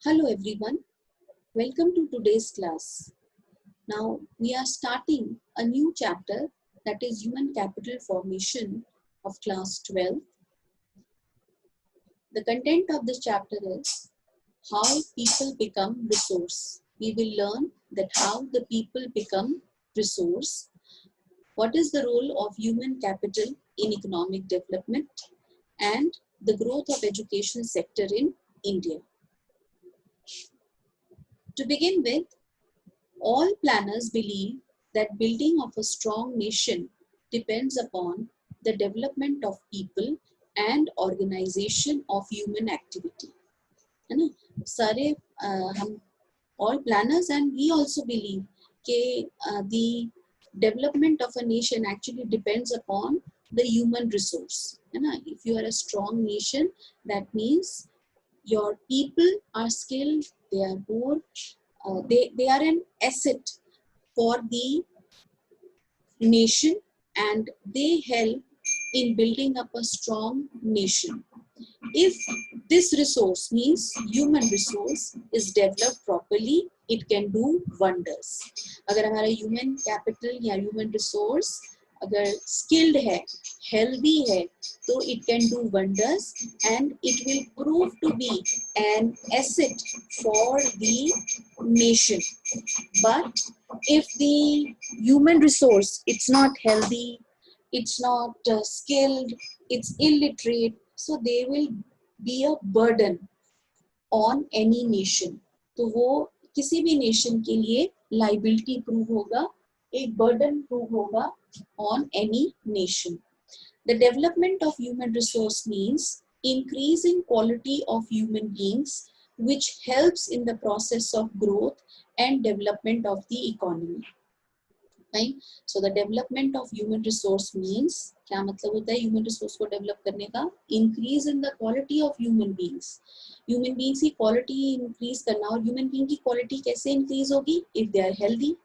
Hello everyone, welcome to today's class. Now we are starting a new chapter, that is Human Capital Formation of class 12. The content of this chapter is how people become resource. We will learn that how the people become resource, what is the role of human capital in economic development, and the growth of education sector in India. To begin with, all planners believe that building of a strong nation depends upon the development of people and organization of human activity. है ना? सारे हम all planners and we also believe कि the development of a nation actually depends upon the human resource. है ना? If you are a strong nation, that means your people are skilled, they are more they are an asset for the nation and they help in building up a strong nation. If this resource means human resource is developed properly, it can do wonders. अगर हमारा human capital या human resource अगर skilled है, healthy है, तो it can do wonders and it will prove to be an asset for the nation. But if the human resource it's not healthy, it's not skilled, it's illiterate, so they will be a burden on any nation. तो वो किसी भी nation के लिए liability prove होगा, एक burden prove होगा on any nation. The development of human resource means increasing quality of human beings, which helps in the process of growth and development of the economy. Right? So the development of human resource means क्या मतलब होता है human resource को develop करने का? Increase in the quality of human beings. Human beings की quality increase करना और human being की quality कैसे increase होगी? If they are healthy,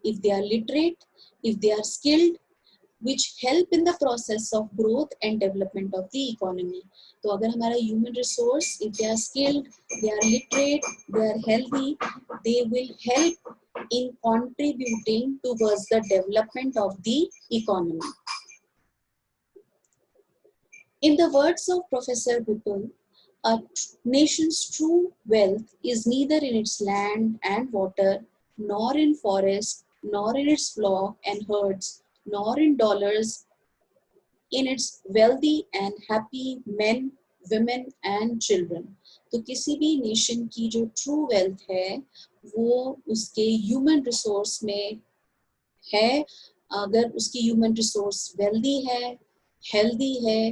if they are literate, if they are skilled, which help in the process of growth and development of the economy. तो अगर हमारा human resource, if they are skilled, they are literate, they are healthy, they will help in contributing towards the development of the economy. In the words of Professor Bipul, a nation's true wealth is neither in its land and water, nor in forest, nor in its flock and herds, nor in dollars, in its wealthy and happy men, women and children. तो किसी भी nation की जो true wealth है वो उसके human resource में है. अगर उसकी ह्यूमन रिसोर्स वेल्दी है, हेल्दी है,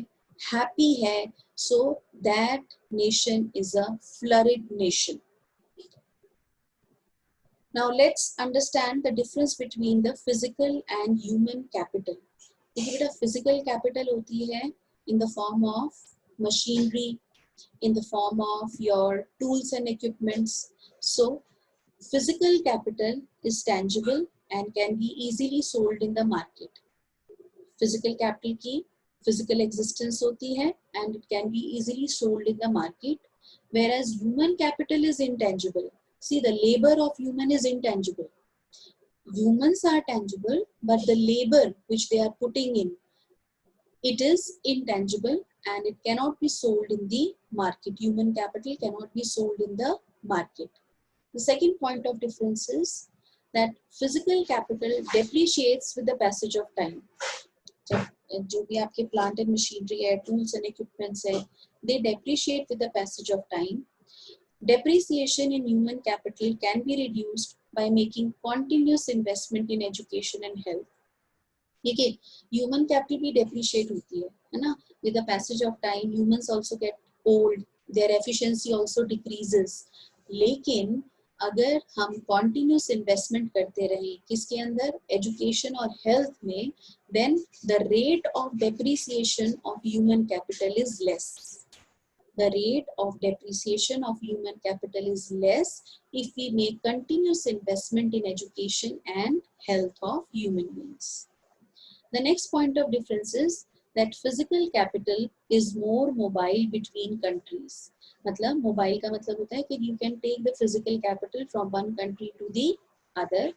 हैप्पी है, so that nation is a florid nation. Now let's understand the difference between the physical and human capital. देखिए बेटा, physical capital होती है in the form of machinery, in the form of your tools and equipments. So physical capital is tangible and can be easily sold in the market. Physical capital की physical existence होती है and it can be easily sold in the market, whereas human capital is intangible. See, the labor of human is intangible. Humans are tangible, but the labor which they are putting in, it is intangible and it cannot be sold in the market. Human capital cannot be sold in the market. The second point of difference is that physical capital depreciates with the passage of time. जो भी आपके plant and machinery है, tools and equipments है, they depreciate with the passage of time. Depreciation in human capital can be reduced by making continuous investment in education and health. ठीक है, human capital भी depreciate होती है ना? With the passage of time, humans also get old, their efficiency also decreases. लेकिन अगर हम continuous investment करते रहें किसके अंदर, education और health में, then the rate of depreciation of human capital is less. The rate of depreciation of human capital is less if we make continuous investment in education and health of human beings. The next point of difference is that physical capital is more mobile between countries. मतलब mobile का मतलब होता है कि you can take the physical capital from one country to the other,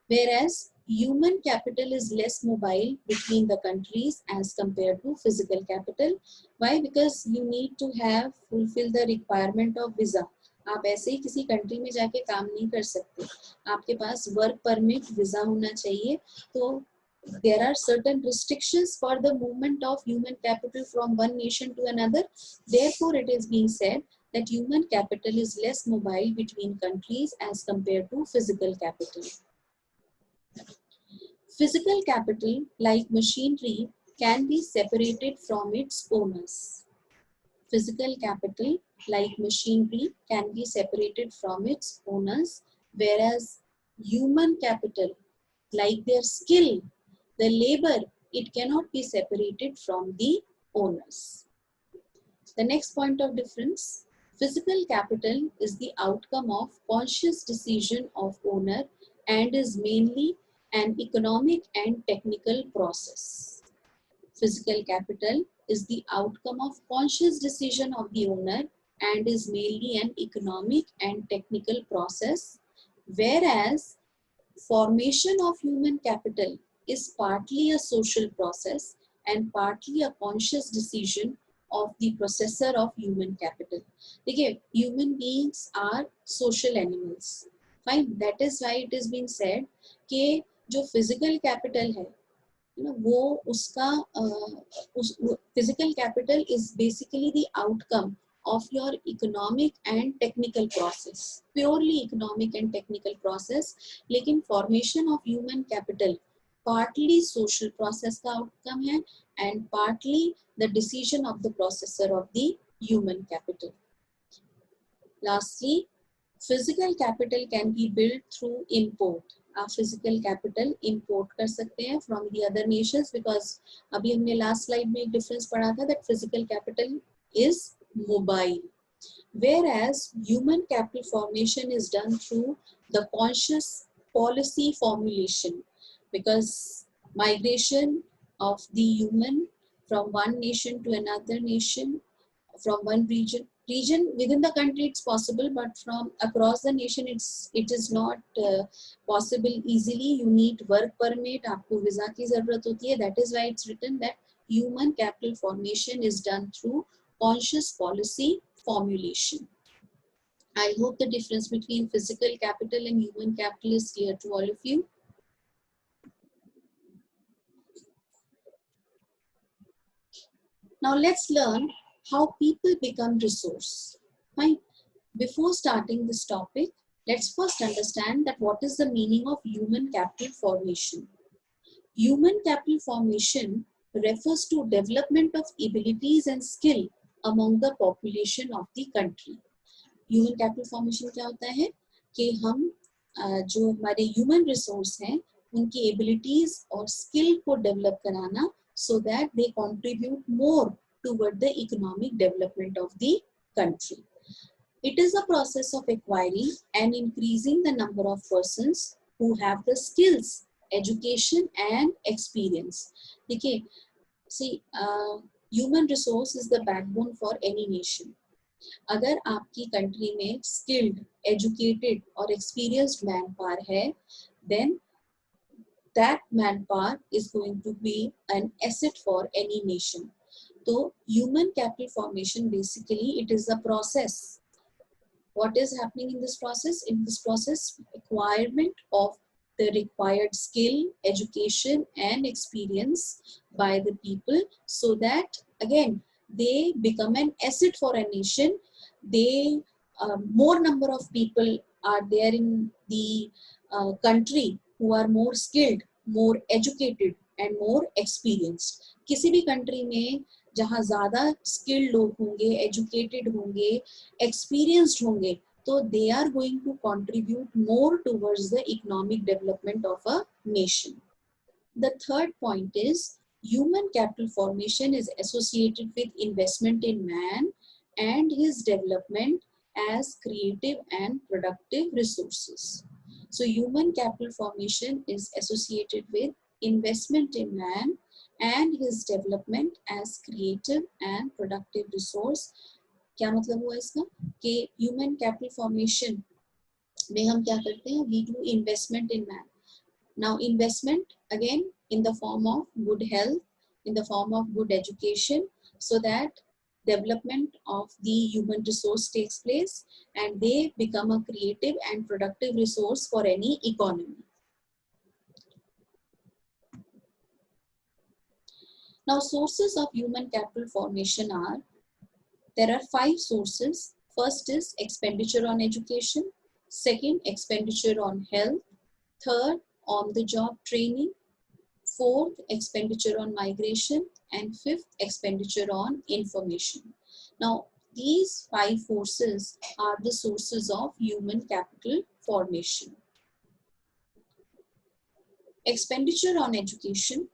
whereas human capital is less mobile between the countries as compared to physical capital. Why? Because you need to have fulfill the requirement of visa. आप ऐसे ही किसी country में जाके काम नहीं कर सकते, आपके पास वर्क परमिट वीजा होना चाहिए. तो there are certain restrictions for the movement of human capital from one nation to another. Therefore, it is being said that human capital is less mobile between countries as compared to physical capital. Physical capital, like machinery, can be separated from its owners. Physical capital, like machinery, can be separated from its owners, whereas human capital, like their skill, the labor, it cannot be separated from the owners. The next point of difference, physical capital is the outcome of conscious decision of owner and is mainly an economic and technical process. Physical capital is the outcome of conscious decision of the owner and is mainly an economic and technical process, whereas formation of human capital is partly a social process and partly a conscious decision of the processor of human capital. देखिए, human beings are social animals. Fine, that is why it is being said कि जो physical capital है, वो उसका physical capital is basically the outcome of your economic and technical process, purely economic and technical process. लेकिन formation of human capital partly social process का outcome है and partly the decision of the processor of the human capital. Lastly, physical capital can be built through import. आप physical capital import कर सकते हैं from the other nations, because अभी हमने last slide में एक difference पढ़ा था that physical capital is mobile, whereas human capital formation is done through the conscious policy formulation, because migration of the human from one nation to another nation, from one region within the country it's possible, but from across the nation it is not possible easily. You need work permit, आपको visa की जरूरत होती है. That is why it's written that human capital formation is done through conscious policy formulation. I hope the difference between physical capital and human capital is clear to all of you. Now let's learn how people become resource. Fine. Before starting this topic, let's first understand that what is the meaning of human capital formation. Human capital formation refers to development of abilities and skill among the population of the country. Human capital formation क्या होता है कि हम जो हमारे human resource हैं उनकी abilities और skill को develop कराना so that they contribute more toward the economic development of the country. It is a process of acquiring and increasing the number of persons who have the skills, education and experience. देखिए, see, human resource is the backbone for any nation. अगर आपकी country में skilled, educated और experienced manpower है, then that manpower is going to be an asset for any nation. So human capital formation, basically it is a process. What is happening in this process? In this process, acquirement of the required skill, education and experience by the people, so that again they become an asset for a nation. They more number of people are there in the country who are more skilled, more educated and more experienced. किसी भी country में जहाँ ज़्यादा skilled लोग होंगे, educated होंगे, experienced होंगे, तो they are going to contribute more towards the economic development of a nation. The third point is human capital formation is associated with investment in man and his development as creative and productive resources. So human capital formation is associated with investment in man and his development as creative and productive resource. क्या मतलब हुआ इसका कि human capital formation में हम क्या करते हैं, we do investment in man. Now investment again in the form of good health, in the form of good education, so that development of the human resource takes place and they become a creative and productive resource for any economy. Now sources of human capital formation are, there are 5 sources. First is expenditure on education, second expenditure on health, third on the job training, fourth, expenditure on migration, and fifth, expenditure on information. Now, these 5 forces are the sources of human capital formation. Expenditure on education.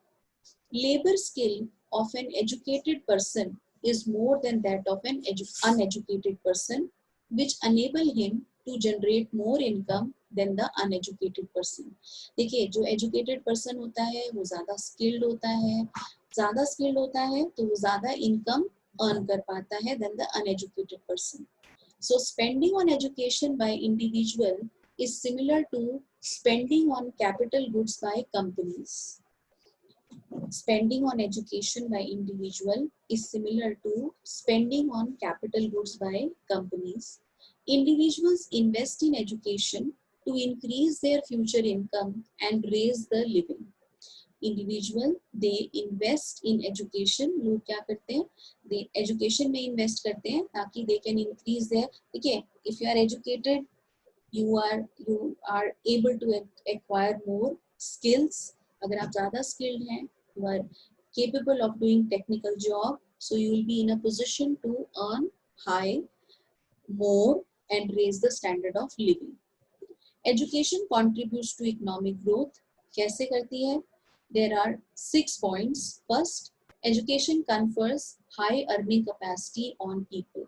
Labor skill of an educated person is more than that of an uneducated person, which enable him to generate more income than the uneducated person. देखिए, जो educated person होता है वो ज़्यादा skilled होता है, तो वो ज़्यादा income earn कर पाता है than the uneducated person. So spending on education by individual is similar to spending on capital goods by companies. Spending on education by individual is similar to spending on capital goods by companies. Individuals invest in education to increase their future income and raise the living. Individual, they invest in education. लोग क्या करते हैं, they education में invest करते हैं ताकि they can increase their, देखिए, if you are educated, you are able to acquire more skills. अगर आप ज़्यादा skilled हैं, you are capable of doing technical job, so you will be in a position to earn high, more, and raise the standard of living. Education contributes to economic growth. कैसे करती है? There are 6 points. First, education confers high earning capacity on people.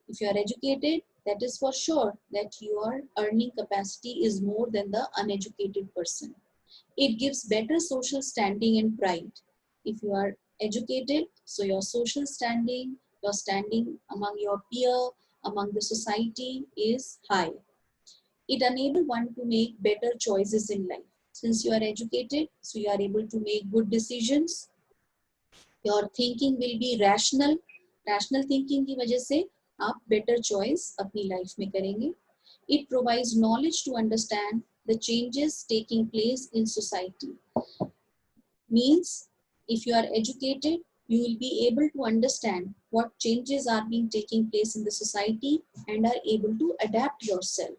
If you are educated, that is for sure that your earning capacity is more than the uneducated person. It gives better social standing and pride. If you are educated, so your social standing, your standing among your peer, among the society is high. It enables one to make better choices in life. Since you are educated, so you are able to make good decisions. Your thinking will be rational. Rational thinking की वजह से आप better choice अपनी life में करेंगे. It provides knowledge to understand the changes taking place in society. Means if you are educated, you will be able to understand what changes are being taking place in the society and are able to adapt yourself.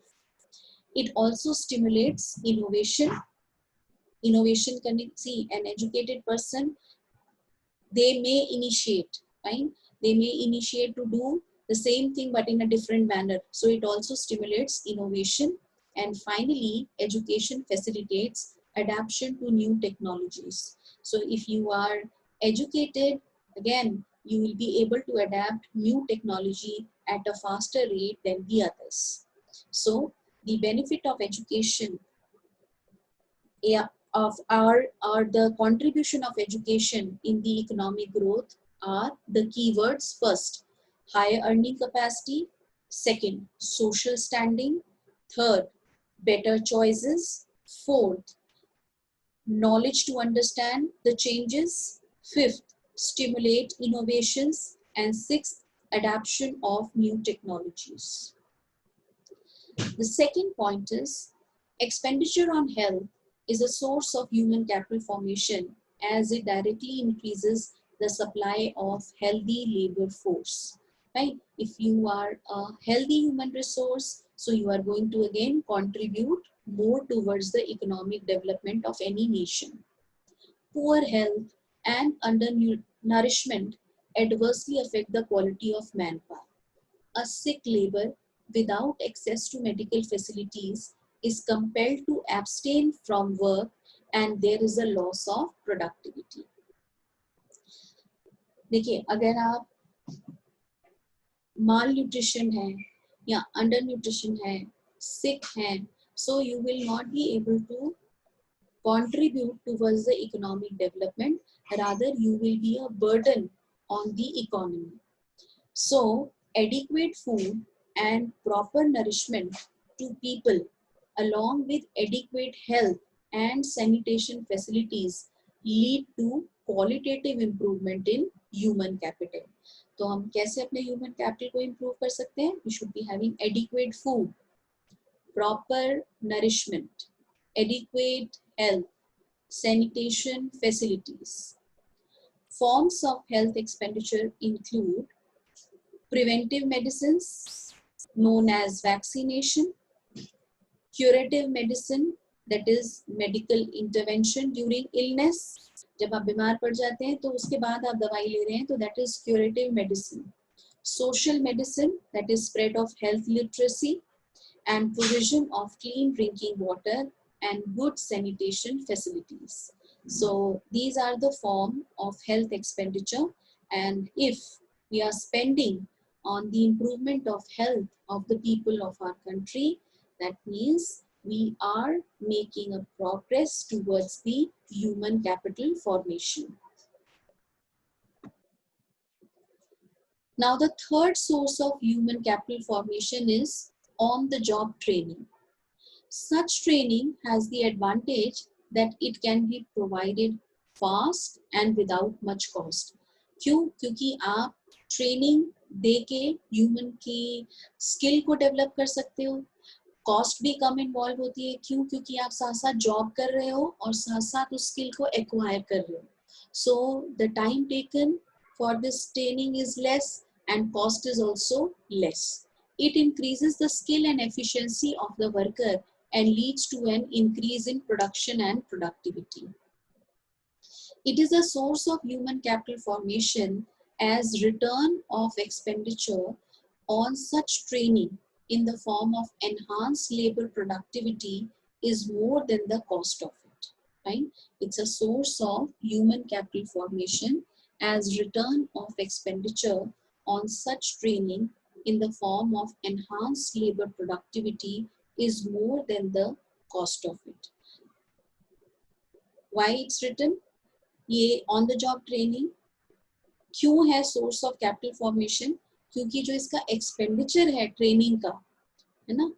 It also stimulates innovation. Innovation can see an educated person, they may initiate, fine, they may initiate to do the same thing but in a different manner. So it also stimulates innovation. And finally, education facilitates adaptation to new technologies. So if you are educated, again, you will be able to adapt new technology at a faster rate than the others. So the benefit of education, yeah, of our the contribution of education in the economic growth are the keywords. First, higher earning capacity. Second, social standing. Third, better choices. Fourth, knowledge to understand the changes. Fifth, stimulate innovations. And sixth, adoption of new technologies. The second point is expenditure on health is a source of human capital formation as it directly increases the supply of healthy labor force. Right? If you are a healthy human resource, so you are going to again contribute more towards the economic development of any nation. Poor health and undernourishment adversely affect the quality of manpower. A sick labor without access to medical facilities is compelled to abstain from work and there is a loss of productivity. देखिए, अगर आप malnutrition है या undernutrition है, sick हैं, so you will not be able to contribute towards the economic development, rather you will be a burden on the economy. So adequate food and proper nourishment to people along with adequate health and sanitation facilities lead to qualitative improvement in human capital. तो हम कैसे अपने human capital को improve कर सकते हैं? We should be having adequate food, proper nourishment, adequate health, sanitation facilities. Forms of health expenditure include preventive medicines known as vaccination, curative medicine that is medical intervention during illness. जब आप बीमार पड़ जाते हैं तो उसके बाद आप दवाई ले रहे हैं तो that is curative medicine. Social medicine that is spread of health literacy and provision of clean drinking water and good sanitation facilities. So these are the form of health expenditure, and if we are spending on the improvement of health of the people of our country, that means we are making a progress towards the human capital formation. Now the third source of human capital formation is on-the-job training. Such training has the advantage that it can be provided fast and without much cost. क्यों? क्योंकि आप training दे के human की skill को develop कर सकते हो, cost भी कम इन्वॉल्व होती है. क्यों? क्योंकि आप साथ साथ जॉब कर रहे हो और साथ साथ उस स्किल को एक्वायर कर रहे हो. So the time taken for this training is less and cost is also less. It increases the skill and efficiency of the worker and leads to an increase in production and productivity. It is a source of human capital formation as return of expenditure on such training in the form of enhanced labor productivity is more than the cost of it. Right? It's a source of human capital formation as return of expenditure on such training in the form of enhanced labor productivity is more than the cost of it. Why it's written? ये on the job training क्यों है source of capital formation? क्योंकि जो इसका expenditure है training का, है ना,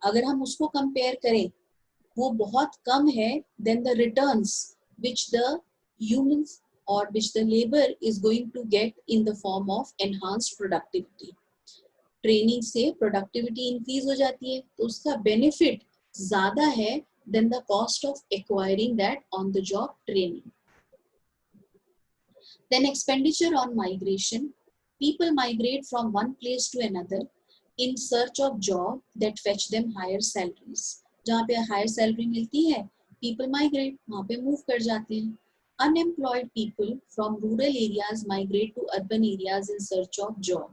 अगर हम उसको compare करें वो बहुत कम है than the returns which the humans or which the labor is going to get in the form of enhanced productivity. Training से प्रोडक्टिविटी इंक्रीज हो जाती है तो उसका बेनिफिट ज्यादा है than the cost of acquiring that on the job training. Then expenditure on migration. People migrate from one place to another in search of job that fetch them higher salaries. जहाँ पे higher salary मिलती है, people migrate, वहाँ पे move कर जाते हैं. Unemployed people from rural areas migrate to urban areas in search of job.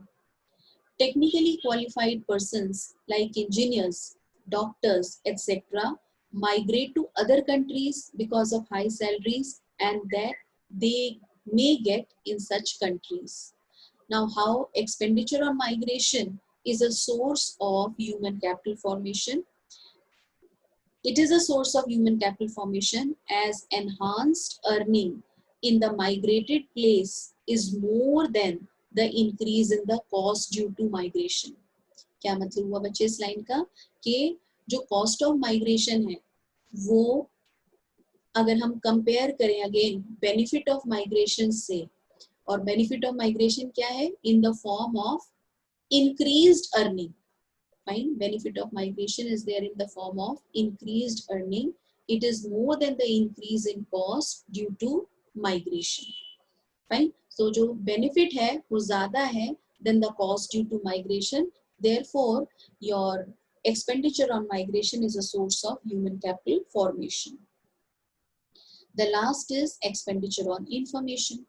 Technically qualified persons like engineers, doctors, etc. migrate to other countries because of high salaries and that they may get in such countries. Now, how expenditure on migration is a source of human capital formation. It is a source of human capital formation as enhanced earning in the migrated place is more than the increase in the cost due to migration. क्या मतलब हुआ बच्चे इस line का कि जो cost of migration है वो अगर हम कंपेयर करें अगेन बेनिफिट ऑफ माइग्रेशन से, और बेनिफिट ऑफ माइग्रेशन क्या है? In the form of increased earning. Fine, benefit of migration is there in the form of increased earning. It is more than the increase in cost due to migration. Fine, so जो benefit है वो ज़्यादा है than the cost due to migration. Therefore, your expenditure on migration is a source of human capital formation. The last is expenditure on information.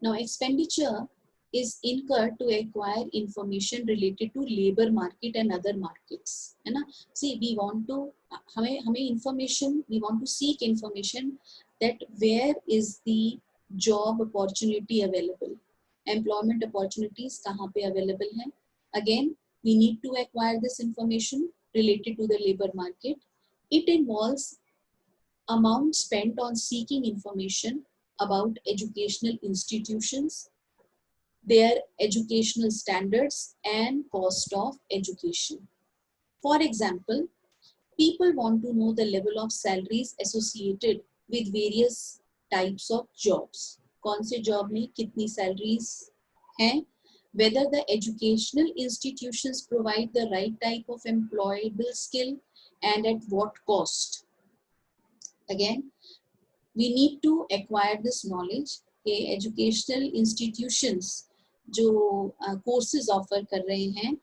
Now, expenditure is incurred to acquire information related to labor market and other markets, है ना. See, we want to हमें information, we want to seek information that where is the job opportunity available, employment opportunities कहाँ पे available हैं. Again, we need to acquire this information related to the labor market. It involves amount spent on seeking information about educational institutions, their educational standards and cost of education. For example, people want to know the level of salaries associated with various types of jobs. कौन से job में कितनी salaries हैं? Whether the educational institutions provide the right type of employable skill and at what cost. Again, we need to acquire this knowledge कि educational institutions जो courses offer कर रहे हैं,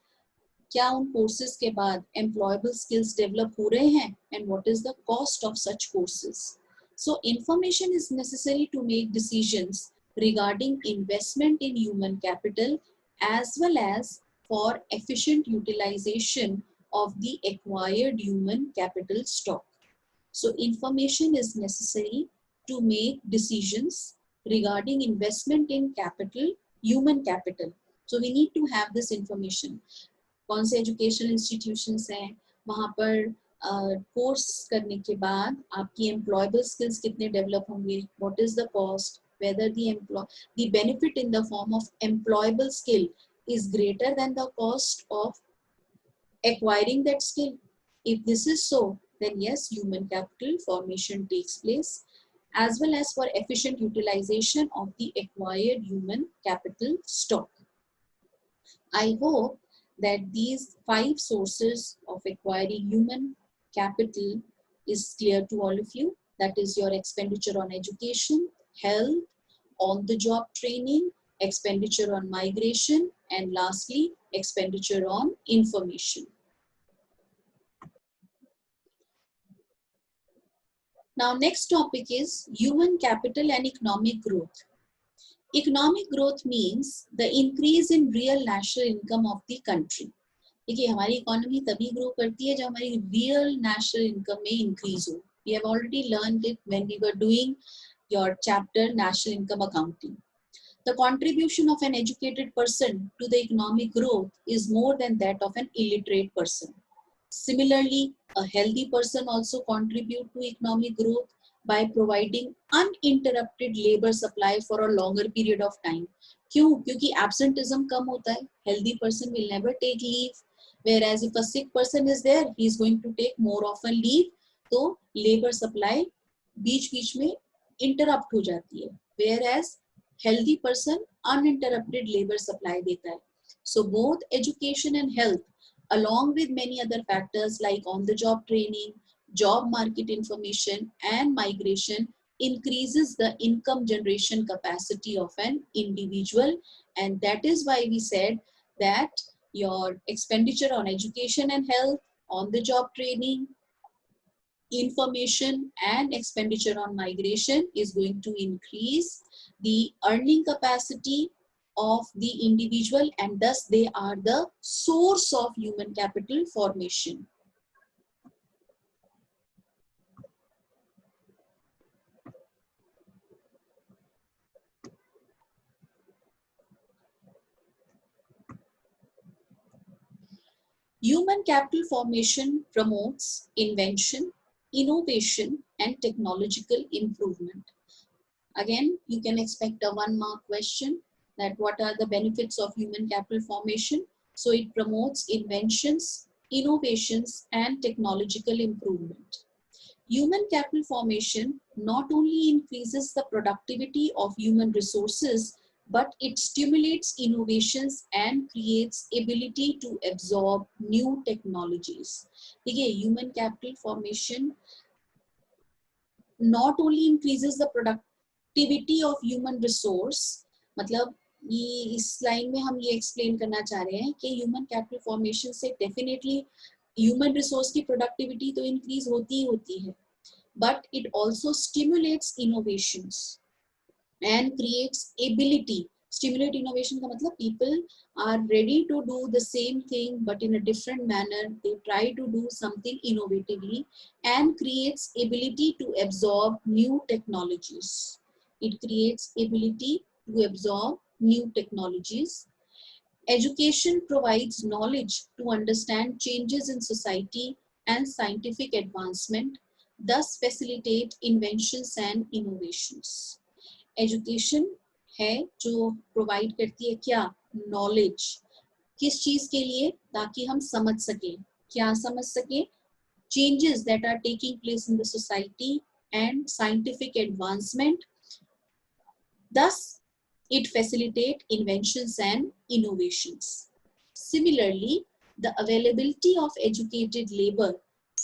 क्या उन courses के बाद employable skills develop हो रहे हैं, and what is the cost of such courses. So information is necessary to make decisions regarding investment in human capital as well as for efficient utilization of the acquired human capital stock. So information is necessary to make decisions regarding investment in capital, human capital. So we need to have this information. कौन से educational institutions हैं, वहाँ पर course करने के बाद आपकी employable skills कितने डेवलप होंगे, what is the cost, whether the benefit in the form of employable skill is greater than the cost of acquiring that skill. If this is so, then yes, human capital formation takes place as well as for efficient utilization of the acquired human capital stock. I hope that these 5 sources of acquiring human capital is clear to all of you. That is your expenditure on education, health, on-the-job training, expenditure on migration, and lastly, expenditure on information. Now, next topic is human capital and economic growth. Economic growth means the increase in real national income of the country. देखिए हमारी economy तभी grow करती है जब हमारी real national income में increase हो. We have already learned it when we were doing your chapter national income accounting. The contribution of an educated person to the economic growth is more than that of an illiterate person. Similarly, a healthy person also contribute to economic growth by providing uninterrupted labor supply for a longer period of time. क्यों? क्योंकि absenteeism कम होता है. Healthy person will never take leave, whereas if a sick person is there, he is going to take more often leave. तो labor supply बीच-बीच में interrupt हो जाती है, whereas healthy person uninterrupted labor supply देता है. So both education and health, along with many other factors like on-the-job training, job market information, and migration, increases the income generation capacity of an individual. And that is why we said that your expenditure on education and health, on-the-job training, information, and expenditure on migration is going to increase the earning capacity of the individual, and thus they are the source of human capital formation. Human capital formation promotes invention, innovation, and technological improvement. Again, you can expect a 1-mark question that what are the benefits of human capital formation? So it promotes inventions, innovations, and technological improvement. Human capital formation not only increases the productivity of human resources, but it stimulates innovations and creates ability to absorb new technologies. देखिए, human capital formation not only increases the productivity of human resource, मतलब ये इस line में हम ये explain करना चाह रहे हैं कि ह्यूमन कैपिटल फॉर्मेशन से डेफिनेटली ह्यूमन रिसोर्स की प्रोडक्टिविटी तो इंक्रीज होती ही होती है, but it also stimulates innovations and creates ability. Stimulate innovation का मतलब people are ready to do the same thing but in a different manner. They try to do something innovatively and creates ability to absorb new technologies. It creates ability to absorb new technologies. Education provides knowledge to understand changes in society and scientific advancement, thus facilitate inventions and innovations. Education है जो provide करती है क्या, knowledge. किस चीज के लिए, ताकि हम समझ सकें, क्या समझ सकें, changes that are taking place in the society and scientific advancement. Thus, it facilitates inventions and innovations. Similarly, the availability of educated labor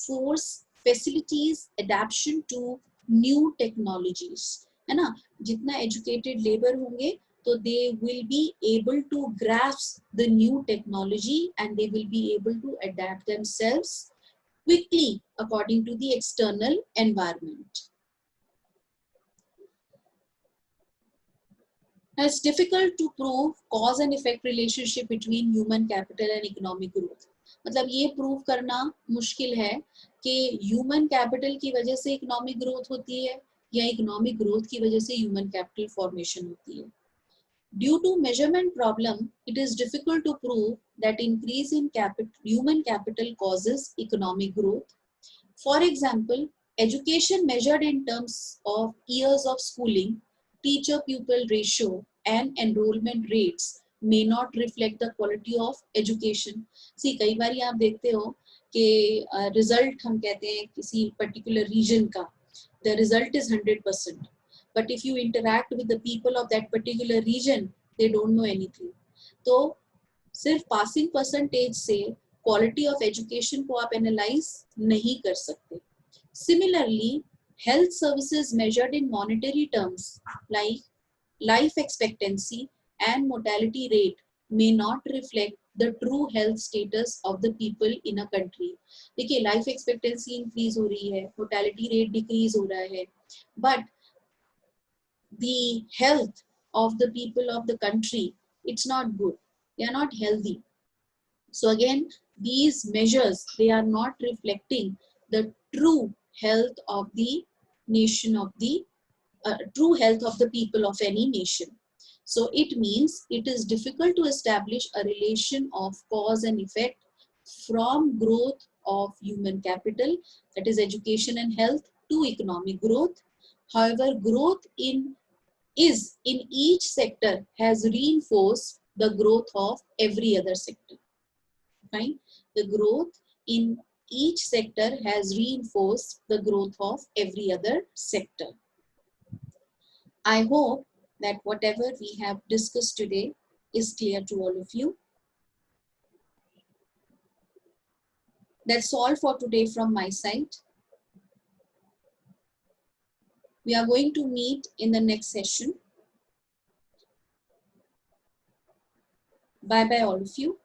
force facilitates adaptation to new technologies. है ना, जितना educated labor होंगे तो they will be able to grasp the new technology and they will be able to adapt themselves quickly according to the external environment. Now, it's difficult to prove cause and effect relationship between human capital and economic growth. मतलब ये prove करना मुश्किल है कि human capital की वजह से economic growth होती है या इकोनॉमिक ग्रोथ की वजह से ह्यूमन कैपिटल फॉर्मेशन होती है. Due to measurement problem, it is difficult to prove that increase in human capital causes economic growth. For example, education measured in terms of years of schooling, teacher-pupil ratio, and enrollment rates may not reflect the quality of education. See, कई बार आप देखते हो कि result हम कहते हैं किसी particular region का, the result is 100%. But if you interact with the people of that particular region, they don't know anything. तो सिर्फ पासिंग परसेंटेज से क्वालिटी ऑफ एजुकेशन को आप एनालाइज नहीं कर सकते. Similarly, health services measured in monetary terms like life expectancy and mortality rate may not reflect the true health status of the people in a country. देखिए, life expectancy increase हो रही है, mortality rate decrease हो रहा है, but the health of the people of the country, it's not good. They are not healthy. So again, these measures, they are not reflecting the true health of the nation of the true health of the people of any nation. So it means it is difficult to establish a relation of cause and effect from growth of human capital, that is education and health, to economic growth. However, growth in each sector has reinforced the growth of every other sector. Right? The growth in each sector has reinforced the growth of every other sector. I hope that whatever we have discussed today is clear to all of you. That's all for today from my side. We are going to meet in the next session. Bye bye all of you.